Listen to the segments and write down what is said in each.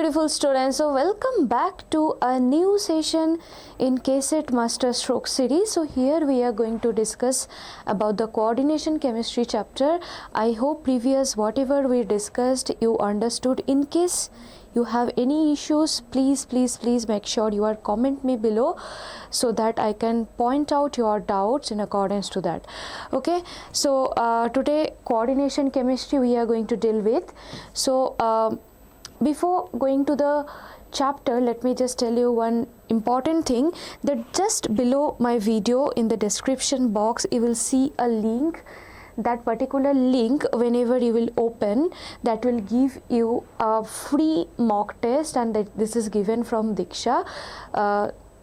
beautiful students, so welcome back to a new session in KCET Masterstroke series. So here we are going to discuss about the coordination chemistry chapter. I hope previous whatever we discussed you understood. In case you have any issues, please make sure you are comment me below so that I can point out your doubts in accordance to that. Okay, so today coordination chemistry we are going to deal with. So before going to the chapter, let me just tell you one important thing, that just below my video in the description box you will see a link. That particular link, whenever you will open, that will give you a free mock test, and this is given from Deeksha.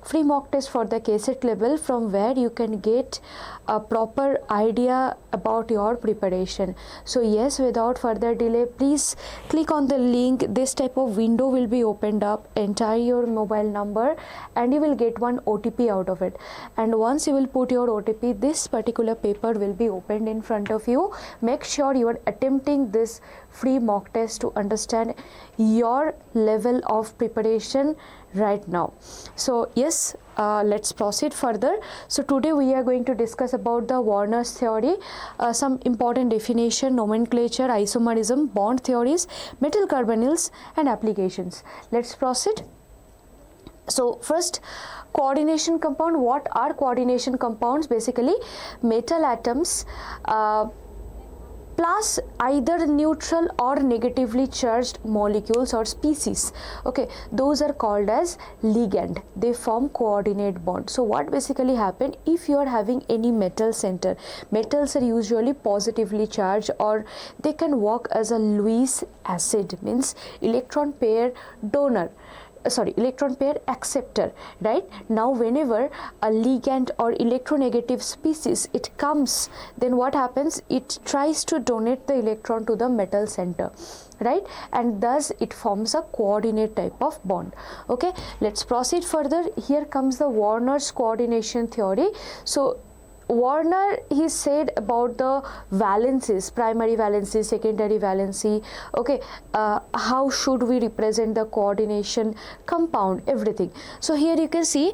Free mock test for the KCET level, from where you can get a proper idea about your preparation. So yes, without further delay, please click on the link. This type of window will be opened up, enter your mobile number and you will get one OTP out of it, and once you will put your OTP, this particular paper will be opened in front of you. Make sure you are attempting this free mock test to understand your level of preparation right now. So yes, let's proceed further. So today we are going to discuss about the Werner's theory, some important definition, nomenclature, isomerism, bond theories, metal carbonyls and applications. Let's proceed. So first, coordination compound. What are coordination compounds? Basically metal atoms plus either neutral or negatively charged molecules or species. Okay, those are called as ligand. They form coordinate bond. So what basically happen, if you are having any metal center, metals are usually positively charged, or they can work as a Lewis acid, means electron pair donor, electron pair acceptor, right? Now whenever a ligand or electronegative species it comes, then what happens, it tries to donate the electron to the metal center, right? And thus it forms a coordinate type of bond. Okay, let's proceed further. Here comes the Werner's coordination theory. So Werner, he said about the valencies, primary valency, secondary valency. Okay, how should we represent the coordination compound, everything. So here you can see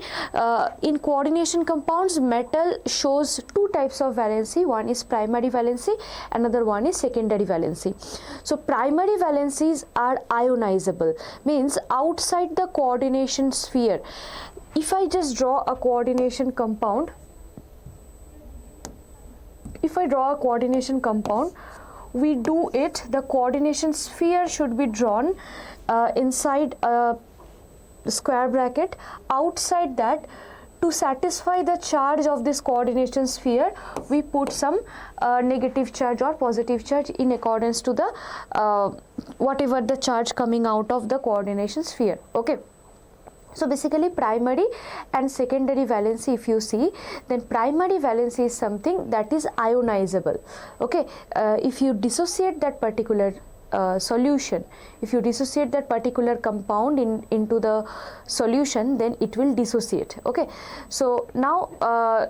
in coordination compounds, metal shows two types of valency. One is primary valency, another one is secondary valency. So primary valencies are ionizable, means outside the coordination sphere. If I just draw a coordination compound, if I draw a coordination compound, we do it, the coordination sphere should be drawn inside a square bracket. Outside that, to satisfy the charge of this coordination sphere, we put some negative charge or positive charge in accordance to the whatever the charge coming out of the coordination sphere. Okay. So basically primary and secondary valency, if you see, then primary valency is something that is ionizable. Okay, if you dissociate that particular solution, if you dissociate that particular compound into the solution, then it will dissociate. Okay, so now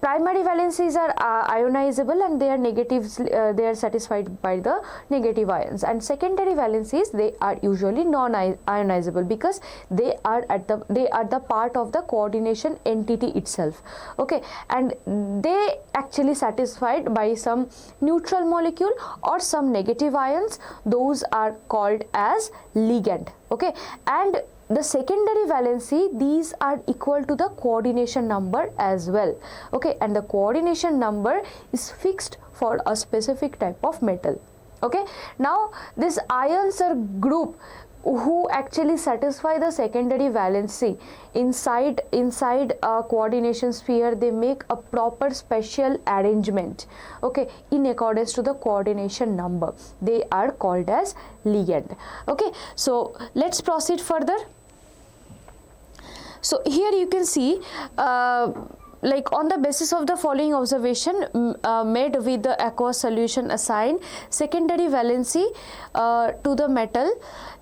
primary valencies are ionizable and they are negatives, they are satisfied by the negative ions, and secondary valencies, they are usually non-ionizable because they are the part of the coordination entity itself. Okay, and they actually satisfied by some neutral molecule or some negative ions. Those are called as ligand. Okay, and the secondary valency, these are equal to the coordination number as well. Okay, and the coordination number is fixed for a specific type of metal. Okay, now this ions are group who actually satisfy the secondary valency inside a coordination sphere. They make a proper special arrangement, okay, in accordance to the coordination number. They are called as ligand. Okay, so let's proceed further. So here you can see like on the basis of the following observation made with the aqueous solution, assign secondary valency to the metal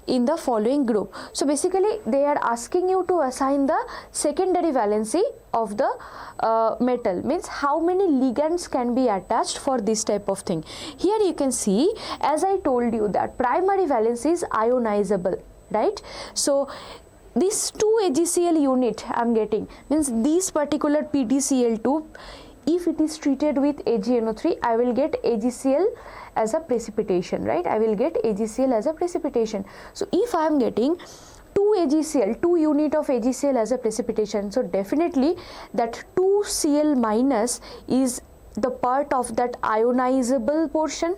in the following group. So basically they are asking you to assign the secondary valency of the metal, means how many ligands can be attached for this type of thing. Here you can see, as I told you, that primary valency is ionizable. right? So this 2 AgCl unit I am getting, means this particular PtCl2, if it is treated with AgNO3, I will get AgCl as a precipitation, right? I will get AgCl as a precipitation. So if I am getting 2 AgCl, 2 unit of AgCl as a precipitation, so definitely that 2Cl minus is the part of that ionizable portion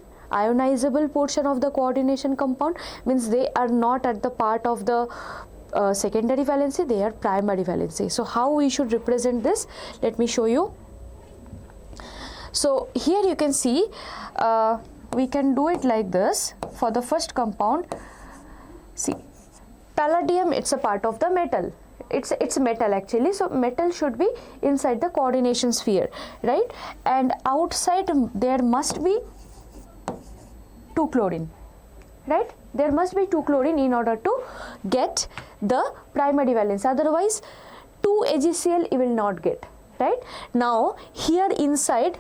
of the coordination compound, means they are not at the part of the secondary valency, they are primary valency. So how we should represent this? Let me show you. So here you can see we can do it like this. For the first compound, see, palladium, it's a part of the metal, it's metal actually, so metal should be inside the coordination sphere, right? And outside there must be 2 chlorine, right? There must be 2 chlorine in order to get the primary valence, otherwise 2 AgCl you will not get, right? Now here inside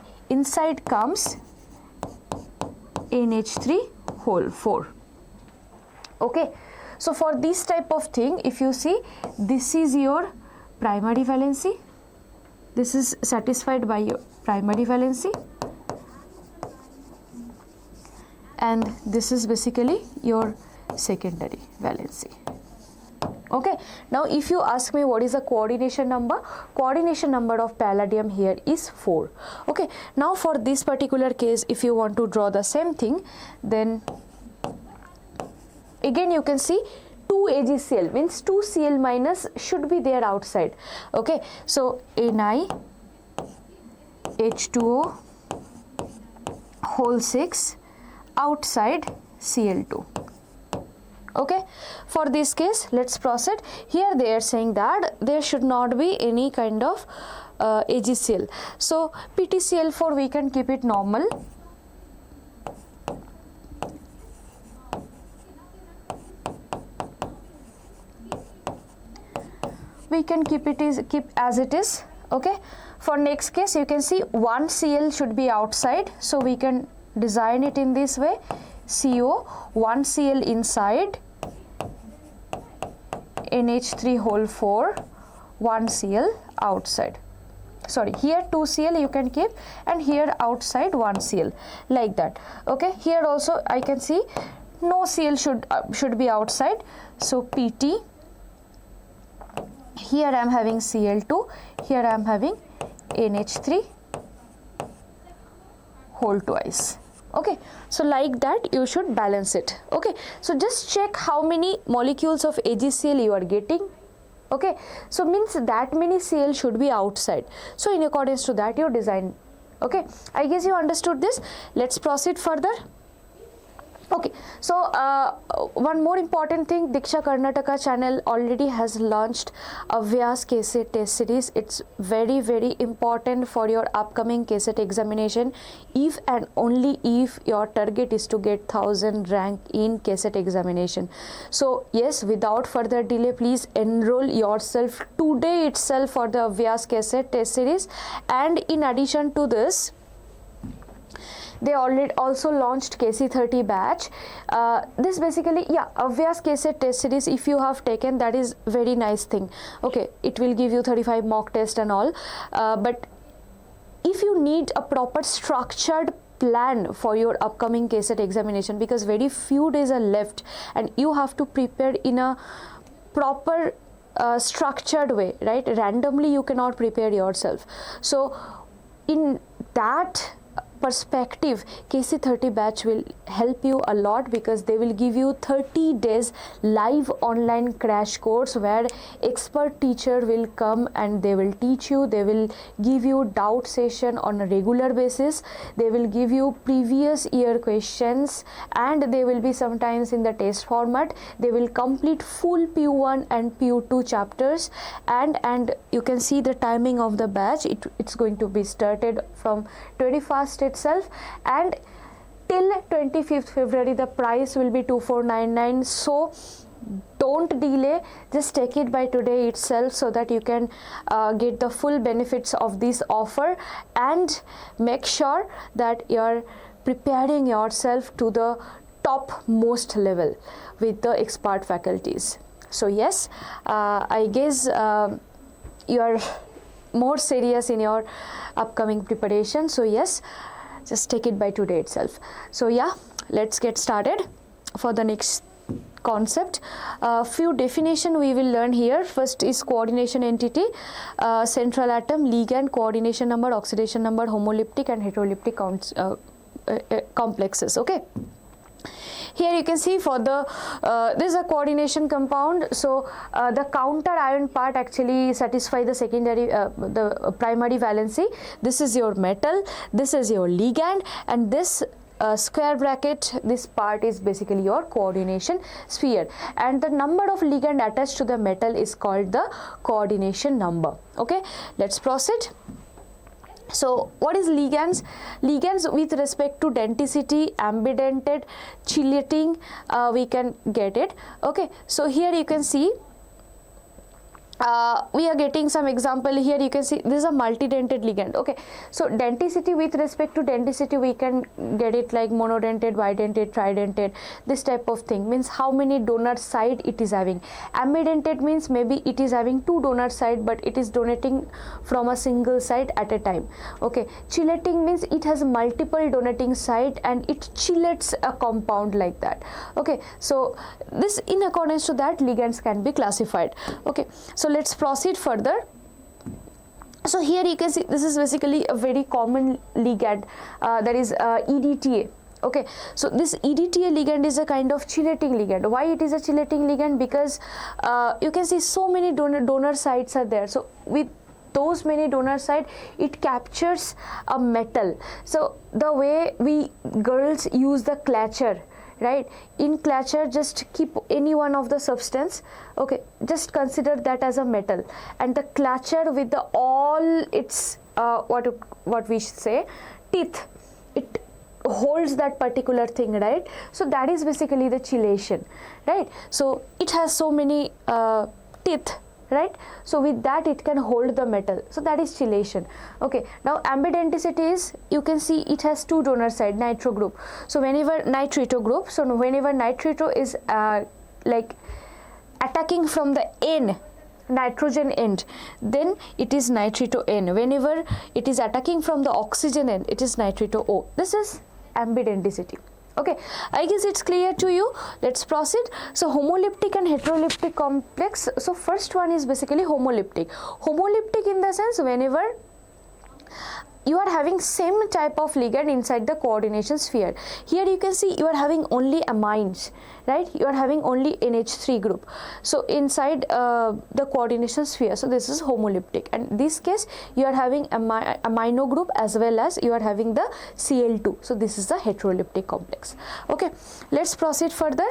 comes NH3 whole 4. Okay, so for this type of thing, if you see, this is your primary valency, this is satisfied by your primary valency, and this is basically your secondary valency. Okay, now if you ask me what is the coordination number of palladium here is 4. Okay, now for this particular case, if you want to draw the same thing, then again you can see 2 AgCl, means 2 Cl minus should be there outside. Okay, so Ni H2O whole 6 outside Cl2. Okay, for this case let's proceed. Here they are saying that there should not be any kind of AgCl. So PtCl4 we can keep it normal. We can keep as it is. Okay, for next case you can see 1 Cl should be outside, so we can design it in this way: CO 1 Cl inside, NH3 whole 4, 1 Cl outside. Sorry, here 2 Cl you can keep, and here outside 1 Cl, like that. Okay, here also I can see no Cl should be outside, so PT. Here I am having Cl2, here I am having NH3 whole twice. Okay, so like that you should balance it. Okay, so just check how many molecules of AgCl you are getting. Okay, so means that many Cl should be outside, so in accordance to that you design. Okay, I guess you understood this. Let's proceed further. Okay, so one more important thing, Deeksha Karnataka channel already has launched ABHYAS KCET test series. It's very, very important for your upcoming KCET examination, if and only if your target is to get 1000 rank in KCET examination. So yes, without further delay, please enroll yourself today itself for the ABHYAS KCET test series. And in addition to this, they already also launched KC30 batch. This basically, yeah, ABHYAS KCET test series, if you have taken, that is very nice thing. Okay, it will give you 35 mock test and all, but if you need a proper structured plan for your upcoming KCET examination, because very few days are left and you have to prepare in a proper structured way, right? Randomly you cannot prepare yourself. So in that perspective, KC30 batch will help you a lot, because they will give you 30 days live online crash course where expert teacher will come and they will teach you. They will give you doubt session on a regular basis. They will give you previous year questions, and they will be sometimes in the test format. They will complete full PU1 and PU2 chapters, and you can see the timing of the batch. It's going to be started from 21st itself, and till 25th February the price will be 2499. So don't delay, just take it by today itself, so that you can get the full benefits of this offer, and make sure that you are preparing yourself to the top most level with the expert faculties. So yes, I guess you are more serious in your upcoming preparation. So yes, just take it by today itself. So yeah, let's get started for the next concept. Few definition we will learn here. First is coordination entity, central atom, ligand, coordination number, oxidation number, homoleptic and heteroleptic complexes. Okay. Here you can see for the this is a coordination compound. So the counter ion part actually satisfy the secondary the primary valency. This is your metal, this is your ligand, and this square bracket, this part is basically your coordination sphere, and the number of ligand attached to the metal is called the coordination number. Okay, let's proceed. So what is ligands? Ligands with respect to denticity, ambidentate, chelating, we can get it. Okay, so here you can see we are getting some example. Here you can see this is a multidentate ligand. Okay, so denticity, with respect to denticity we can get it like monodentate, bidentate, tridentate, this type of thing, means how many donor side it is having. Ambidentate means maybe it is having two donor side but it is donating from a single side at a time. Okay, chelating means it has multiple donating side and it chelates a compound like that. Okay, so this, in accordance to that, ligands can be classified. Okay, so let's proceed further. So here you can see this is basically a very common ligand, that is EDTA. Okay, so this EDTA ligand is a kind of chelating ligand. Why it is a chelating ligand? Because you can see so many donor sites are there. So with those many donor side, it captures a metal. So the way we girls use the clutcher, right? In clutcher, just keep any one of the substance. Okay, just consider that as a metal, and the clutcher with the all its what we say teeth, it holds that particular thing, right? So that is basically the chelation, right? So it has so many teeth, right? So with that it can hold the metal, so that is chelation. Okay, now ambidenticity is, you can see it has two donor side, nitro group. So whenever nitrito group, so whenever nitrito is like attacking from the N, nitrogen end, then it is nitrito N. Whenever it is attacking from the oxygen end, it is nitrito O. This is ambidenticity. Okay, I guess it's clear to you. Let's proceed. So homoleptic and heteroleptic complex. So first one is basically homoleptic. Homoleptic in the sense whenever you are having same type of ligand inside the coordination sphere. Here you can see you are having only amines, right? You are having only NH3 group. So inside the coordination sphere, so this is homoleptic, and in this case you are having amino group as well as you are having the Cl2. So this is the heteroleptic complex. Okay, let's proceed further.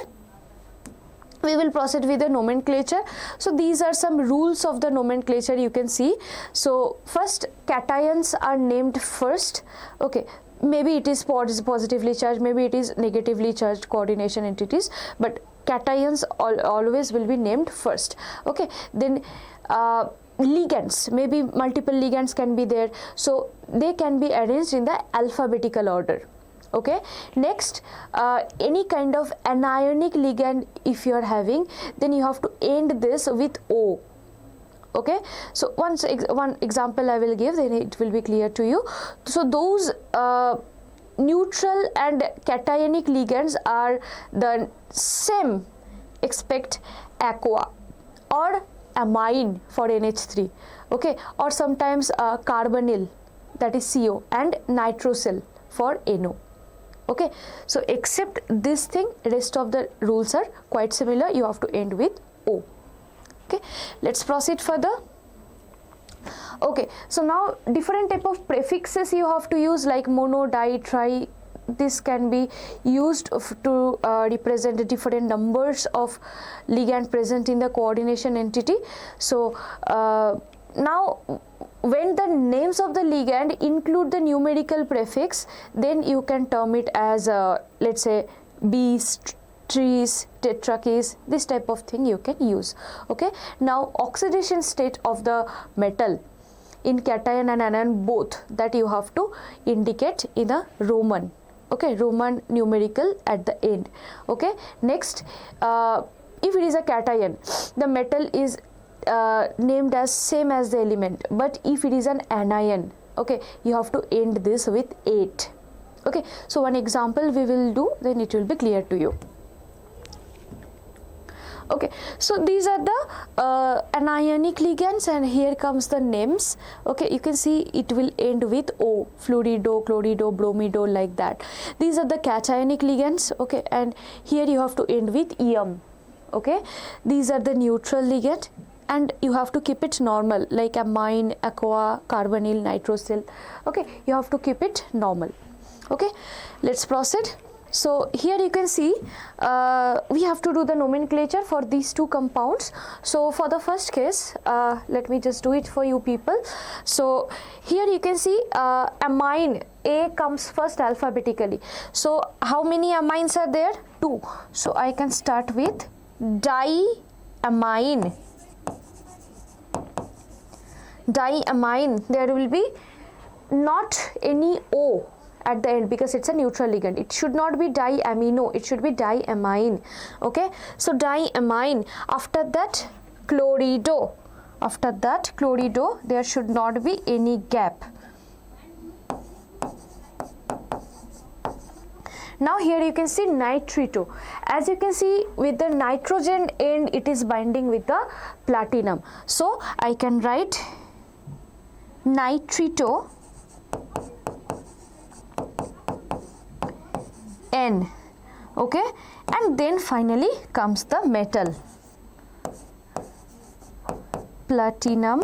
We will proceed with the nomenclature. So these are some rules of the nomenclature you can see. So first, cations are named first. Okay, maybe it is positively charged, maybe it is negatively charged coordination entities, but cations always will be named first. Okay, then ligands, maybe multiple ligands can be there, so they can be arranged in the alphabetical order. Okay, next, any kind of anionic ligand if you are having, then you have to end this with O. Okay, so one example I will give, then it will be clear to you. So those neutral and cationic ligands are the same, expect aqua or amine for NH3, okay, or sometimes carbonyl, that is CO, and nitrosyl for NO. Okay, so except this thing, rest of the rules are quite similar. You have to end with O. Okay, let's proceed further. Okay, so now different type of prefixes you have to use, like mono, di, tri. This can be used to represent the different numbers of ligand present in the coordination entity. So now when the names of the ligand include the numerical prefix, then you can term it as let's say bees, trees, tetrakis, this type of thing you can use. Okay, now oxidation state of the metal in cation and anion both, that you have to indicate in a Roman. okay, Roman numerical at the end. Okay, next, if it is a cation, the metal is named as same as the element, but if it is an anion, okay, you have to end this with 8. Okay, so one example we will do, then it will be clear to you. Okay, so these are the anionic ligands, and here comes the names. Okay, you can see it will end with O, fluorido, chlorido, bromido, like that. These are the cationic ligands. Okay, and here you have to end with EM. Okay, these are the neutral ligand, and you have to keep it normal, like amine, aqua, carbonyl, nitrosyl. Okay, you have to keep it normal. Okay, let's proceed. So here you can see we have to do the nomenclature for these two compounds. So for the first case, let me just do it for you people. So here you can see amine, A comes first alphabetically. So how many amines are there? 2. So I can start with diamine. Diamine, there will be not any O at the end because it's a neutral ligand. It should not be diamino, it should be diamine. Okay, so diamine. After that, chlorido. After that, chlorido, there should not be any gap. Now here you can see nitrito. As you can see, with the nitrogen end, it is binding with the platinum. So I can write nitrito N. Okay, and then finally comes the metal, platinum.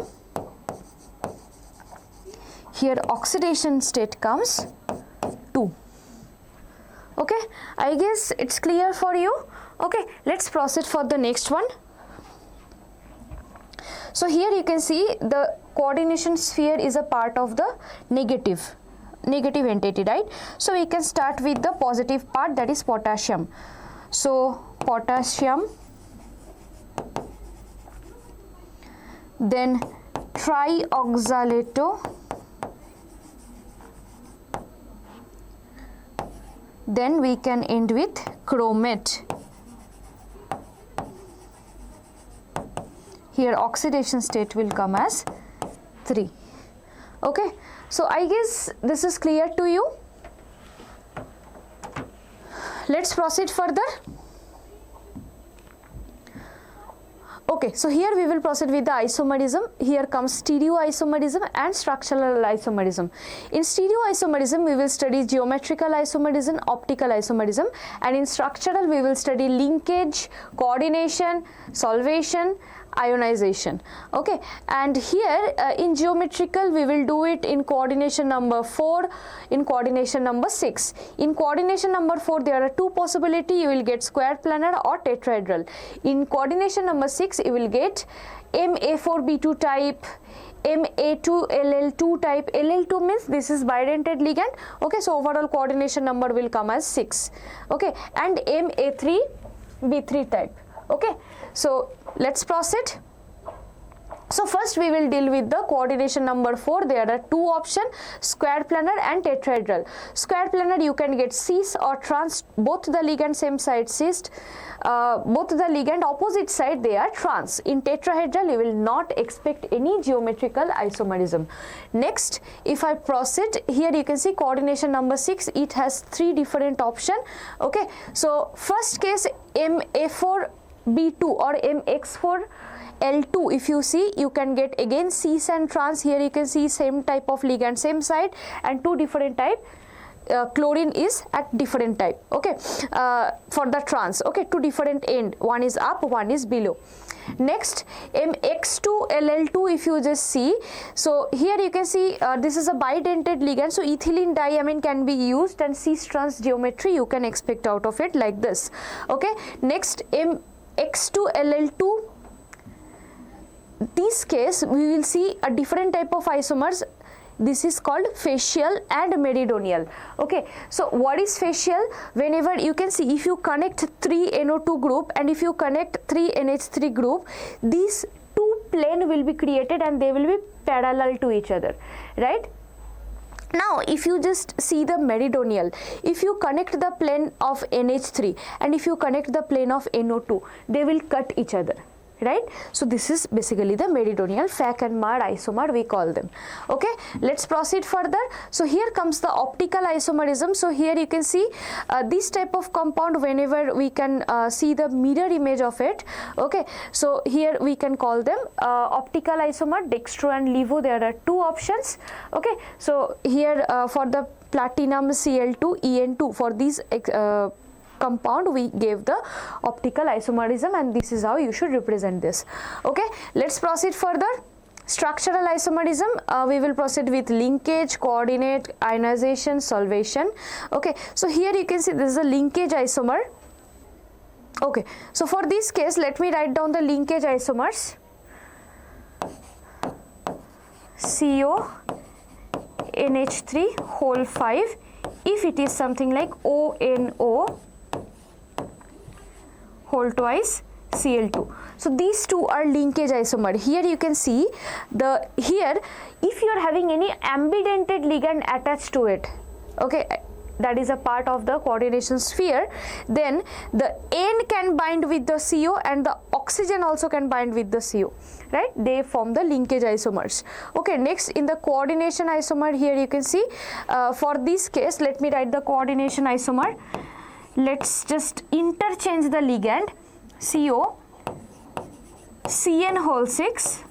Here oxidation state comes 2. Okay, I guess it's clear for you. Okay, let's proceed for the next one. So here you can see the coordination sphere is a part of the negative entity, right? So we can start with the positive part, that is potassium. So potassium, then trioxalato, then we can end with chromate. Here oxidation state will come as 3. Okay, so I guess this is clear to you. Let's proceed further. Okay, so here we will proceed with the isomerism. Here comes stereoisomerism and structural isomerism. In stereoisomerism, we will study geometrical isomerism, optical isomerism, and in structural, we will study linkage, coordination, solvation, ionization. Okay, and here in geometrical we will do it in coordination number 4, in coordination number 6. In coordination number 4 there are 2 possibilities. You will get square planar or tetrahedral. In coordination number 6 you will get MA4B2 type, MA2LL2 type. LL2 means this is bidentate ligand. Okay, so overall coordination number will come as 6. Okay, and MA3B3 type. Okay, so let's proceed. So first we will deal with the coordination number 4. There are 2 options, square planar and tetrahedral. Square planar you can get cis or trans, both the ligand same side cis, both the ligand opposite side they are trans. In tetrahedral you will not expect any geometrical isomerism. Next, if I proceed, here you can see coordination number 6, it has 3 different options. Okay, so first case MA4B2 or MX4L2, if you see, you can get again cis and trans. Here you can see same type of ligand, same side, and 2 different type. Chlorine is at different type. Okay, for the trans. Okay, 2 different end. One is up, one is below. Next, MX2LL2, if you just see, so here you can see this is a bidentate ligand, so ethylene diamine can be used, and cis trans geometry you can expect out of it like this. Okay, next MX2LL2, this case we will see a different type of isomers. This is called facial and meridional. Okay, so what is facial? Whenever you can see, if you connect 3 NO2 group and if you connect 3 NH3 group, these 2 plane will be created and they will be parallel to each other, right? Now if you just see the meridional, if you connect the plane of NH3 and if you connect the plane of NO2, they will cut each other, right? So this is basically the meridional FAC and MAR isomer, we call them. Okay, let's proceed further. So here comes the optical isomerism. So here you can see this type of compound, whenever we can see the mirror image of it. Okay, so here we can call them optical isomer, dextro and levo. There are two options. Okay, so here for the platinum Cl2 En2, for these compound we gave the optical isomerism, and this is how you should represent this. Okay, let's proceed further. Structural isomerism, we will proceed with linkage, coordinate, ionization, solvation. Okay, so here you can see this is a linkage isomer. Okay, so for this case let me write down the linkage isomers. CO NH3 whole 5, if it is something like ONO whole twice Cl2. So these two are linkage isomer. Here you can see the, here if you are having any ambidentate ligand attached to it, okay, that is a part of the coordination sphere, then the N can bind with the CO and the oxygen also can bind with the CO, right? They form the linkage isomers. Okay, next in the coordination isomer, here you can see for this case let me write the coordination isomer. Let's just interchange the ligand CO, CN whole 6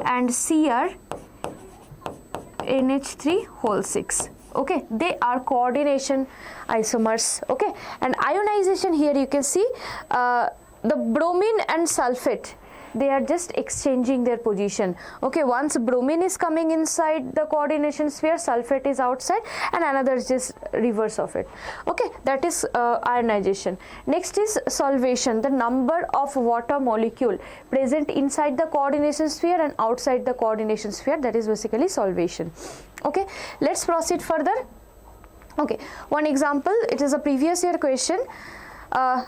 and CR NH3 whole 6. Okay, they are coordination isomers. Okay, and ionization, here you can see the bromine and sulfate, they are just exchanging their position. Okay, once bromine is coming inside the coordination sphere, sulfate is outside, and another is just reverse of it. Okay, that is ionization. Next is solvation, the number of water molecule present inside the coordination sphere and outside the coordination sphere, that is basically solvation. Okay, let's proceed further. Okay, one example, it is a previous year question,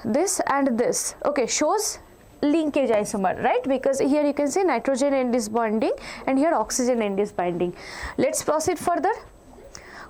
this and this, okay, shows linkage isomer, right? Because here you can see nitrogen end is binding and here oxygen end is binding. Let's proceed further.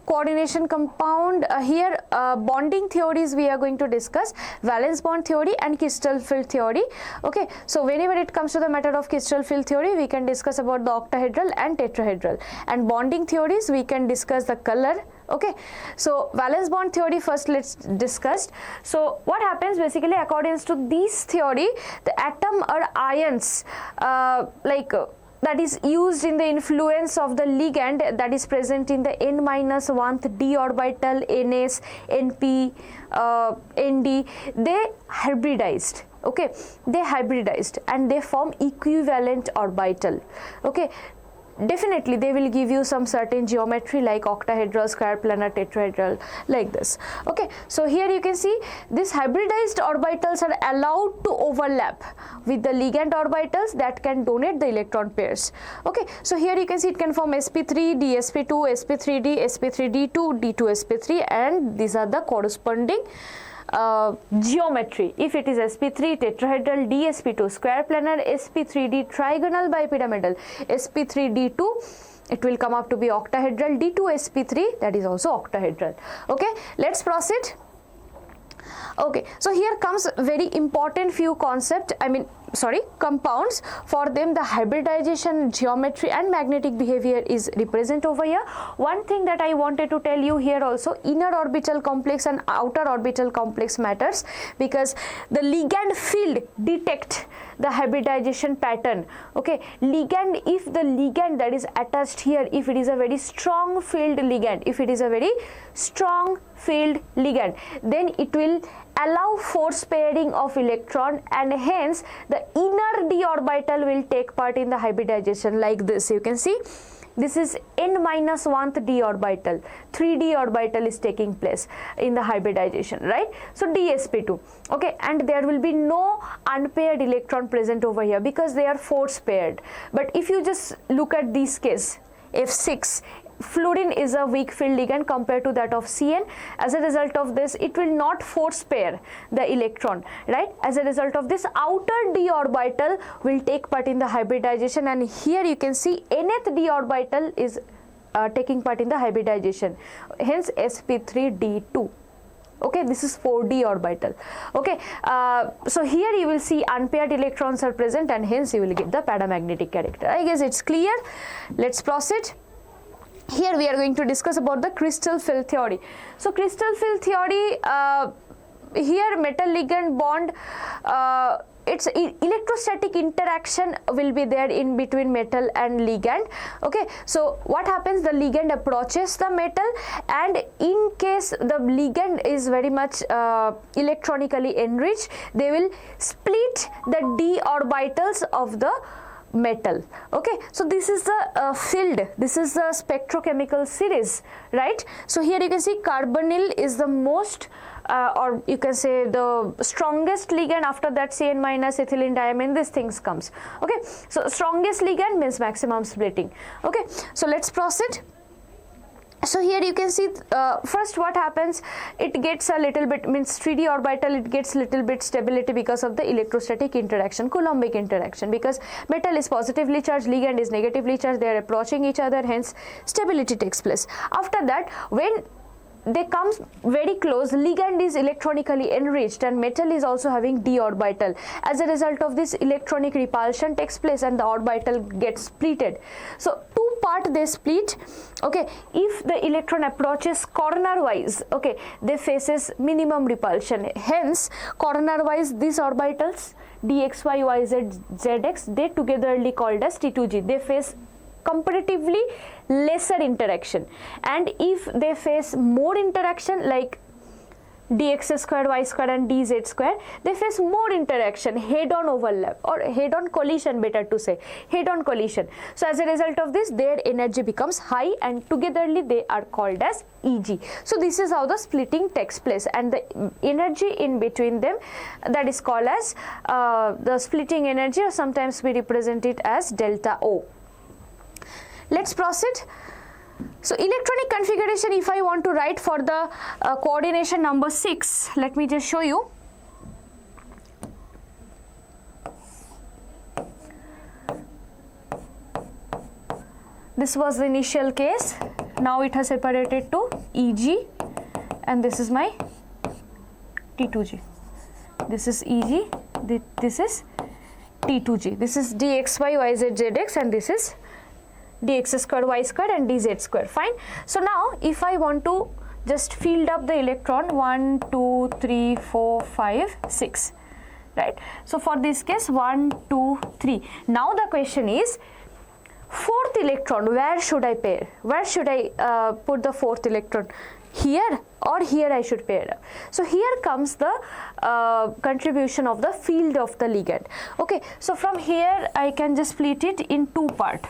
Coordination compound, here bonding theories we are going to discuss, valence bond theory and crystal field theory. Okay, so whenever it comes to the matter of crystal field theory, we can discuss about the octahedral and tetrahedral, and bonding theories we can discuss the color. Okay, so valence bond theory first let's discuss. So what happens basically, according to this theory, the atom or ions that is used in the influence of the ligand that is present in the n-1th d orbital, ns, np, nd, they hybridized. Okay, they hybridized and they form equivalent orbital. Okay, definitely they will give you some certain geometry like octahedral, square planar, tetrahedral, like this. Okay, so here you can see these hybridized orbitals are allowed to overlap with the ligand orbitals that can donate the electron pairs. Okay, so here you can see it can form sp3, dsp2, sp3d, sp3d2, d2sp3, and these are the corresponding geometry. If it is sp3 tetrahedral, dsp2 square planar, sp3d trigonal bipyramidal, sp3d2 it will come up to be octahedral, d2sp3 that is also octahedral. Okay, let's proceed. Okay, so here comes very important few compounds. For them the hybridization, geometry and magnetic behavior is represent over here. One thing that I wanted to tell you here also, inner orbital complex and outer orbital complex matters, because the ligand field detect the hybridization pattern. Okay, ligand, if the ligand that is attached here, if it is a very strong field ligand, then it will allow force pairing of electron, and hence the inner d orbital will take part in the hybridization. Like this, you can see this is n-1th d orbital, 3d orbital is taking place in the hybridization, right? So dsp2. Okay, and there will be no unpaired electron present over here because they are force paired. But if you just look at this case, F6, fluorine is a weak field ligand compared to that of CN. As a result of this, it will not force pair the electron, right? As a result of this, outer d orbital will take part in the hybridization, and here you can see nth d orbital is taking part in the hybridization, hence sp3d2. Okay, this is 4d orbital. Okay, so here you will see unpaired electrons are present, and hence you will get the paramagnetic character. I guess it's clear. Let's proceed. Here we are going to discuss about the crystal field theory. So crystal field theory, here metal ligand bond, its electrostatic interaction will be there in between metal and ligand. Okay, so what happens, the ligand approaches the metal, and in case the ligand is very much electronically enriched, they will split the d orbitals of the metal. Okay, so this is the field, this is the spectrochemical series, right? So here you can see carbonyl is the most or you can say the strongest ligand. After that Cn minus ethylene diamine, these things comes. Okay, so strongest ligand means maximum splitting. Okay, so let's proceed. So here you can see first what happens, it gets a little bit, means 3d orbital, it gets little bit stability because of the electrostatic interaction, Coulombic interaction, because metal is positively charged, ligand is negatively charged, they are approaching each other, hence stability takes place. After that, when they come very close, ligand is electronically enriched and metal is also having d orbital. As a result of this, electronic repulsion takes place and the orbital gets splitted. So two part they split. Okay, if the electron approaches corner wise, okay, they faces minimum repulsion, hence corner wise these orbitals dxy, yz, zx, they togetherly called as T2G, they face comparatively lesser interaction, and if they face more interaction like dx square, y square and dz square, they face more interaction, head-on overlap or head-on collision, better to say head-on collision. So as a result of this, their energy becomes high and togetherly they are called as Eg. So this is how the splitting takes place, and the energy in between them, that is called as the splitting energy, or sometimes we represent it as delta O. Let's proceed. So electronic configuration, if I want to write for the coordination number 6, let me just show you. This was the initial case, now it has separated to Eg, and this is my T2G. This is Eg, this is T2G, this is dxy, yz, zx, and this is dx square, y square and dz square. Fine. So now if I want to just field up the electron 1, 2, 3, 4, 5, 6, right? So for this case 1, 2, 3. Now the question is, fourth electron, where should I pair? Where should I put the fourth electron? Here or here I should pair up. So here comes the contribution of the field of the ligand. Okay, so from here I can just split it in two parts.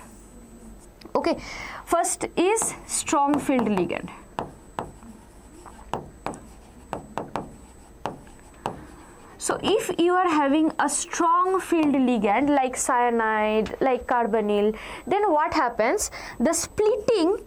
Okay, first is strong field ligand. So if you are having a strong field ligand like cyanide, like carbonyl, then what happens? The splitting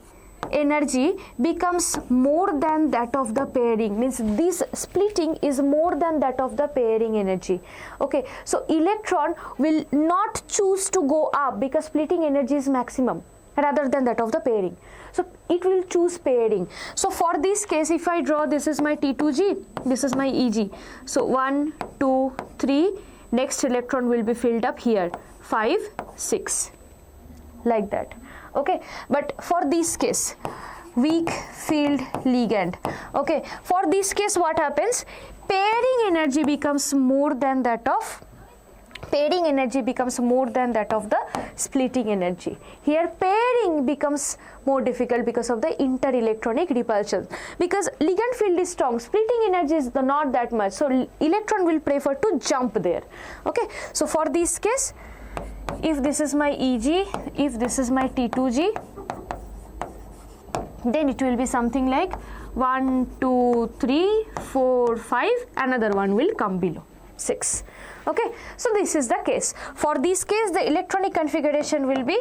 energy becomes more than that of the pairing, means this splitting is more than that of the pairing energy. Okay, so electron will not choose to go up because splitting energy is maximum rather than that of the pairing. So it will choose pairing. So for this case, if I draw, this is my T2G, this is my Eg. So 1, 2, 3, next electron will be filled up here, 5, 6, like that. Okay, but for this case, weak field ligand. Okay, for this case what happens? Pairing energy becomes more than that of the splitting energy. Here pairing becomes more difficult because of the inter-electronic repulsion. Because ligand field is strong, splitting energy is not that much, so electron will prefer to jump there. Okay, so for this case, if this is my Eg, if this is my T2G, then it will be something like 1, 2, 3, 4, 5, another one will come below, 6. Okay, so this is the case. For this case, the electronic configuration will be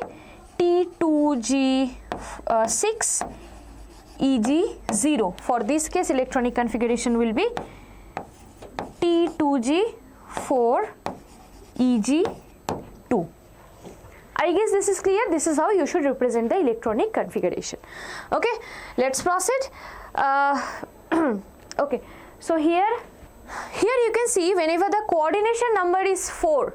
T2G 6, Eg 0. For this case, electronic configuration will be T2G 4, Eg 2. I guess this is clear. This is how you should represent the electronic configuration. Okay, let's proceed. Okay, so here you can see whenever the coordination number is 4,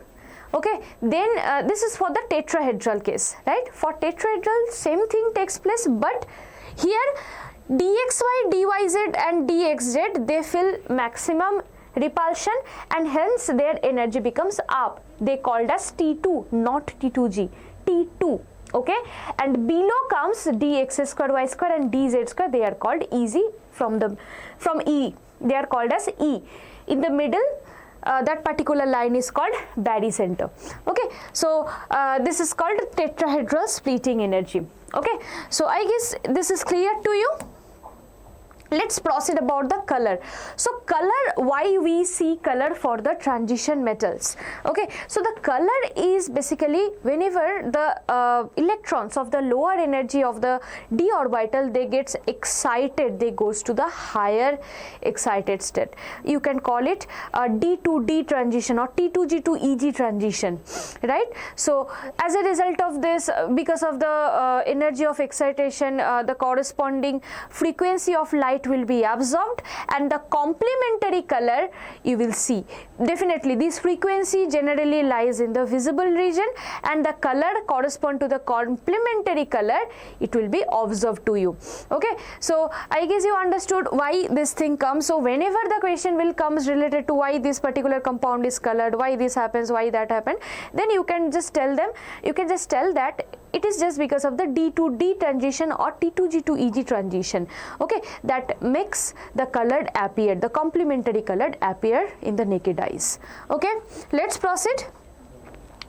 okay, then this is for the tetrahedral case, right? For tetrahedral same thing takes place, but here dxy, dyz and dxz, they feel maximum repulsion and hence their energy becomes up. They called as T2, not T2g, T2. Okay, and below comes dx square, y square and dz square. They are called easy from E. They are called as E. In the middle, that particular line is called barycenter. Okay, so this is called tetrahedral splitting energy. Okay, so I guess this is clear to you. Let's proceed about the color. So color, why we see color for the transition metals? Okay, so the color is basically whenever the electrons of the lower energy of the d orbital, they gets excited, they goes to the higher excited state. You can call it d to d transition or T2g to Eg transition, right? So as a result of this, because of the energy of excitation, the corresponding frequency of light will be absorbed and the complementary color you will see. Definitely this frequency generally lies in the visible region and the color correspond to the complementary color, it will be observed to you. Okay, so I guess you understood why this thing comes. So whenever the question will comes related to why this particular compound is colored, why this happens, why that happened, then you can just tell them, you can just tell that it is just because of the D to D transition or T2G to EG transition, okay, that makes the colored appear, the complementary colored appear in the naked eyes. Okay, let's proceed.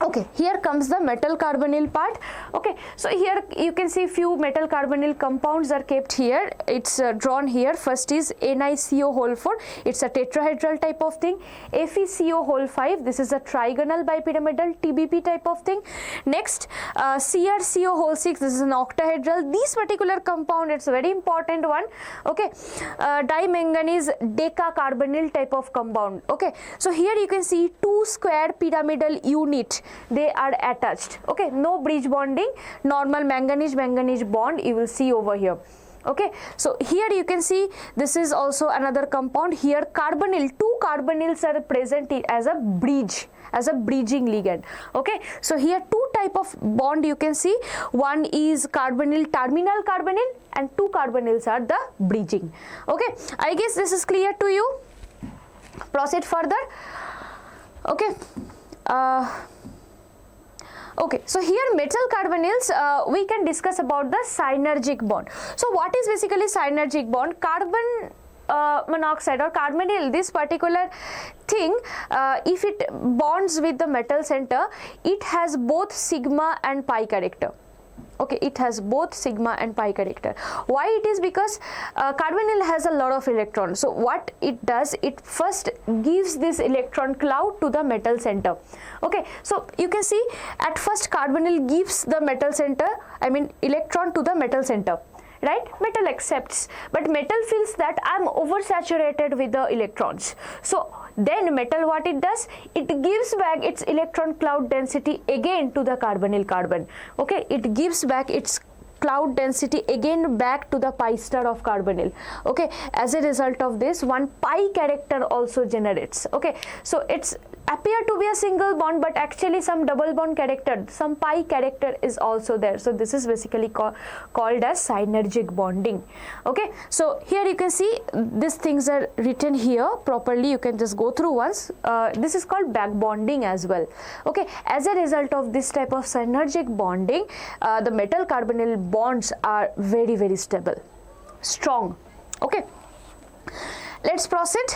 Okay, here comes the metal carbonyl part. Okay, so here you can see few metal carbonyl compounds are kept here. It's drawn here. First is NiCO whole 4. It's a tetrahedral type of thing. FeCO whole 5. This is a trigonal bipyramidal TBP type of thing. Next, CrCO whole 6. This is an octahedral. This particular compound, it's a very important one. Okay, dimanganese decacarbonyl type of compound. Okay, so here you can see two square pyramidal unit. They are attached. Okay, no bridge bonding, normal manganese bond you will see over here. Okay, so here you can see this is also another compound. Here carbonyl, two carbonyls are present as a bridge, as a bridging ligand. Okay, so here two type of bond you can see. One is carbonyl, terminal carbonyl, and two carbonyls are the bridging. Okay, I guess this is clear to you. Proceed further. Okay. Okay, so here metal carbonyls, we can discuss about the synergic bond. So what is basically synergic bond? Carbon monoxide or carbonyl, this particular thing, if it bonds with the metal center, it has both sigma and pi character. Okay, it has both sigma and pi character. Why it is? Because carbonyl has a lot of electrons. So what it does, it first gives this electron cloud to the metal center. Okay, so you can see at first carbonyl gives the metal center, I mean electron to the metal center. Right, metal accepts, but metal feels that I'm oversaturated with the electrons. So then metal, what it does, it gives back its electron cloud density again to the carbonyl carbon. Okay, it gives back its cloud density again back to the pi star of carbonyl. Okay, as a result of this, one pi character also generates. Okay, so it's appear to be a single bond, but actually some double bond character, some pi character is also there. So this is basically called as synergic bonding. Okay, so here you can see these things are written here properly. You can just go through once. This is called back bonding as well. Okay, as a result of this type of synergic bonding, the metal carbonyl bonds are very, very stable, strong. Okay, let's proceed.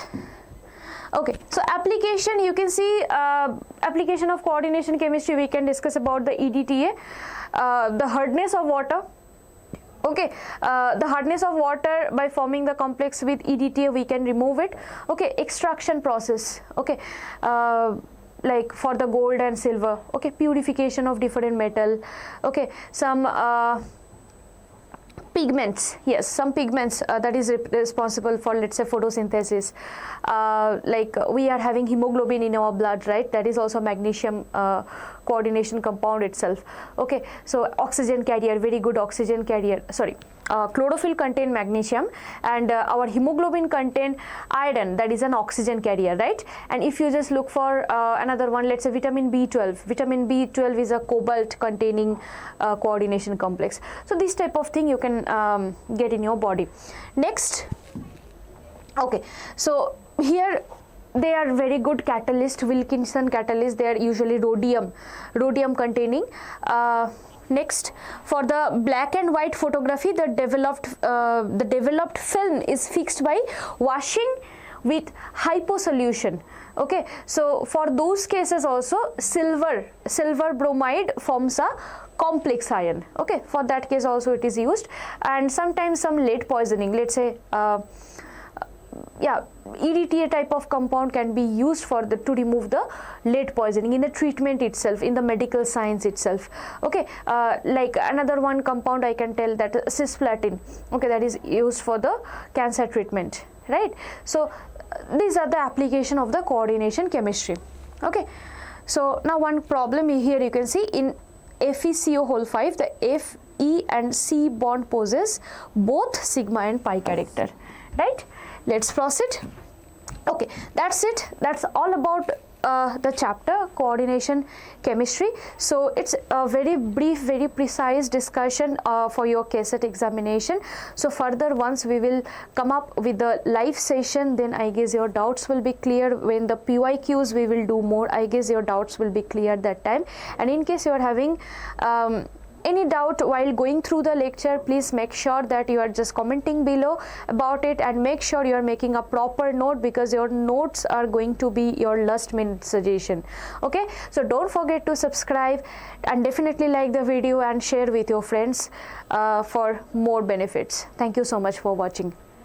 Okay, so application, you can see application of coordination chemistry, we can discuss about the EDTA, the hardness of water. Okay, the hardness of water, by forming the complex with EDTA we can remove it. Okay, extraction process. Okay, like for the gold and silver. Okay, purification of different metal. Okay, some Pigments, yes, some pigments that is responsible for, let's say, photosynthesis. Like we are having hemoglobin in our blood, right? That is also magnesium coordination compound itself. Okay, so oxygen carrier, very good oxygen carrier. Sorry, chlorophyll contain magnesium, and our hemoglobin contain iron, that is an oxygen carrier, right? And if you just look for another one, let's say vitamin B12. Vitamin B12 is a cobalt containing coordination complex. So this type of thing you can get in your body. Next, okay, so here they are very good catalyst, Wilkinson catalyst. They are usually rhodium containing. Next, for the black and white photography, the developed film is fixed by washing with hyposolution. Okay, so for those cases also silver bromide forms a complex ion. Okay, for that case also it is used. And sometimes some lead poisoning, let's say EDTA type of compound can be used for to remove the lead poisoning in the treatment itself, in the medical science itself. Okay, like another one compound I can tell, that cisplatin. Okay, that is used for the cancer treatment, right? So these are the application of the coordination chemistry. Okay, so now one problem here you can see in FeCO5, the F, E and C bond poses both sigma and pi character, right? Let's proceed. Okay, that's it. That's all about the chapter coordination chemistry. So it's a very brief, very precise discussion for your KCET examination. So further, once we will come up with the live session, then I guess your doubts will be clear. When the PYQs we will do more, I guess your doubts will be clear that time. And in case you are having any doubt while going through the lecture, please make sure that you are just commenting below about it, and make sure you are making a proper note, because your notes are going to be your last minute suggestion. Okay, so don't forget to subscribe and definitely like the video and share with your friends for more benefits. Thank you so much for watching.